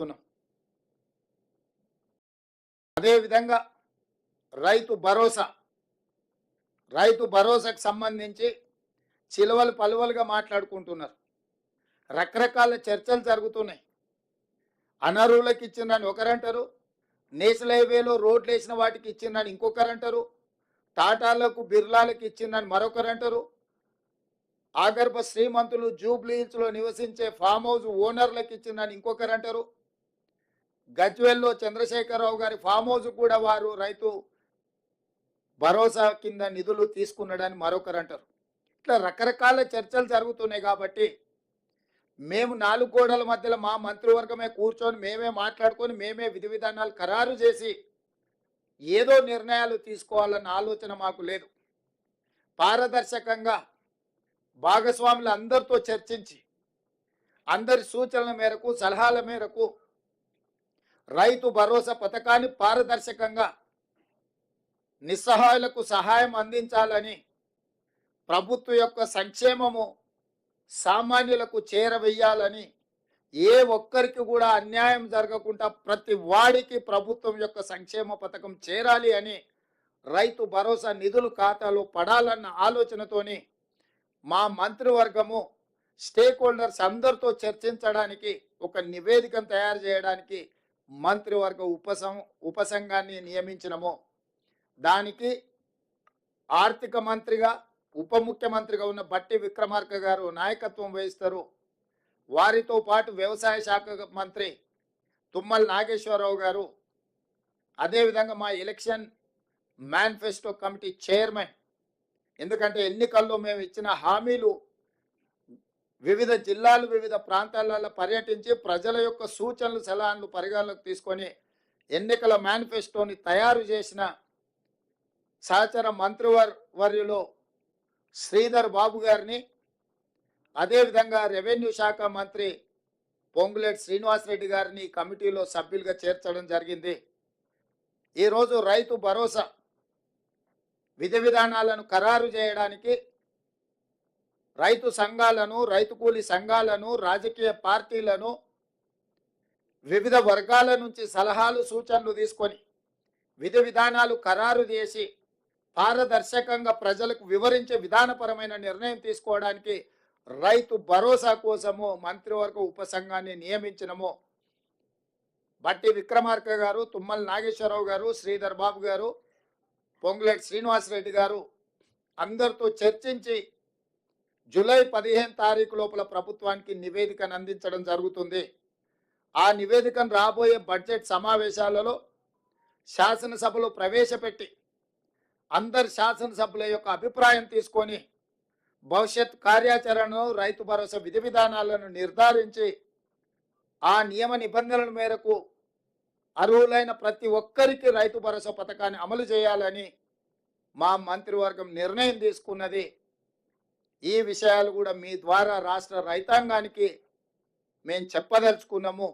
చేస్తున్నాం. అదేవిధంగా రైతు భరోసాకు సంబంధించి చిలువలు పలువలుగా మాట్లాడుకుంటున్నారు. రకరకాల చర్చలు జరుగుతున్నాయి. అనర్హులకు ఇచ్చిందని ఒకరంటారు, నేషనల్ హైవేలో రోడ్లు వేసిన వాటికి ఇచ్చిందని ఇంకొకరంటారు, టాటాలకు బిర్లాలకు ఇచ్చిందని మరొకరంటారు, ఆగర్భ శ్రీమంతులు జూబ్లీహిల్స్లో నివసించే ఫామ్ హౌస్ ఓనర్లకు ఇచ్చిందని ఇంకొకరంటారు, గజ్వేల్లో చంద్రశేఖరరావు గారి ఫామ్ హౌస్ కూడా వారు రైతు భరోసా కింద నిధులు తీసుకున్నాడని మరొకరంటారు. ఇట్లా రకరకాల చర్చలు జరుగుతున్నాయి. కాబట్టి మేము 4 గోడల మధ్యలో మా మంత్రివర్గమే కూర్చొని మేమే మాట్లాడుకొని మేమే విధి విధానాలు ఖరారు చేసి ఏదో నిర్ణయాలు తీసుకోవాలన్న ఆలోచన మాకు లేదు. పారదర్శకంగా భాగస్వాములు అందరితో చర్చించి అందరి సూచనల మేరకు సలహాల మేరకు రైతు భరోసా పథకాన్ని పారదర్శకంగా నిస్సహాయులకు సహాయం అందించాలని, ప్రభుత్వం యొక్క సంక్షేమము సామాన్యులకు చేరవేయాలని, ఏ ఒక్కరికి కూడా అన్యాయం జరగకుండా ప్రతి వాడికి ప్రభుత్వం యొక్క సంక్షేమ పథకం చేరాలి అని, రైతు భరోసా నిధులు ఖాతాలో పడాలన్న ఆలోచనతోని మా మంత్రివర్గము స్టేక్ హోల్డర్స్ అందరితో చర్చించడానికి ఒక నివేదికను తయారు చేయడానికి మంత్రివర్గ ఉపసంఘాన్ని నియమించినము. దానికి ఆర్థిక మంత్రిగా ఉప ముఖ్యమంత్రిగా ఉన్న బట్టి విక్రమార్క గారు నాయకత్వం వహిస్తారు. వారితో పాటు వ్యవసాయ శాఖ మంత్రి తుమ్మల నాగేశ్వరరావు గారు, అదేవిధంగా మా ఎలక్షన్ మేనిఫెస్టో కమిటీ చైర్మన్, ఎందుకంటే ఎన్నికల్లో మేము ఇచ్చిన హామీలు వివిధ జిల్లాలు వివిధ ప్రాంతాలలో పర్యటించి ప్రజల యొక్క సూచనలు సలహాలు పరిగణలోకి తీసుకొని ఎన్నికల మేనిఫెస్టోని తయారు చేసిన సహచర మంత్రివర్యులు శ్రీధర్ బాబు గారిని, అదేవిధంగా రెవెన్యూ శాఖ మంత్రి పొంగులేటి శ్రీనివాసరెడ్డి గారిని కమిటీలో సభ్యులుగా చేర్చడం జరిగింది. ఈరోజు రైతు భరోసా విధి విధానాలను ఖరారు చేయడానికి రైతు సంఘాలను, రైతు కూలీ సంఘాలను, రాజకీయ పార్టీలను, వివిధ వర్గాల నుంచి సలహాలు సూచనలు తీసుకొని విధి విధానాలు ఖరారు చేసి పారదర్శకంగా ప్రజలకు వివరించే విధానపరమైన నిర్ణయం తీసుకోవడానికి రైతు భరోసా కోసము మంత్రివర్గ ఉపసంఘాన్ని నియమించినము. బట్టి విక్రమార్క గారు, తుమ్మల నాగేశ్వరరావు గారు, శ్రీధర్ బాబు గారు, పొంగులేటి శ్రీనివాసరెడ్డి గారు అందరితో చర్చించి జూలై 15 తారీఖు లోపల ప్రభుత్వానికి నివేదికను అందించడం జరుగుతుంది. ఆ నివేదికను రాబోయే బడ్జెట్ సమావేశాలలో శాసనసభలో ప్రవేశపెట్టి అందరి శాసనసభ్యుల యొక్క అభిప్రాయం తీసుకొని భవిష్యత్ కార్యాచరణను, రైతు భరోసా విధి విధానాలను నిర్ధారించి ఆ నియమ నిబంధనల మేరకు అర్హులైన ప్రతి ఒక్కరికి రైతు భరోసా పథకాన్ని అమలు చేయాలని మా మంత్రివర్గం నిర్ణయం తీసుకున్నది. ఈ విషయాలు కూడా మీ ద్వారా రాష్ట్ర రైతాంగానికి మేము చెప్పదలుచుకున్నాము.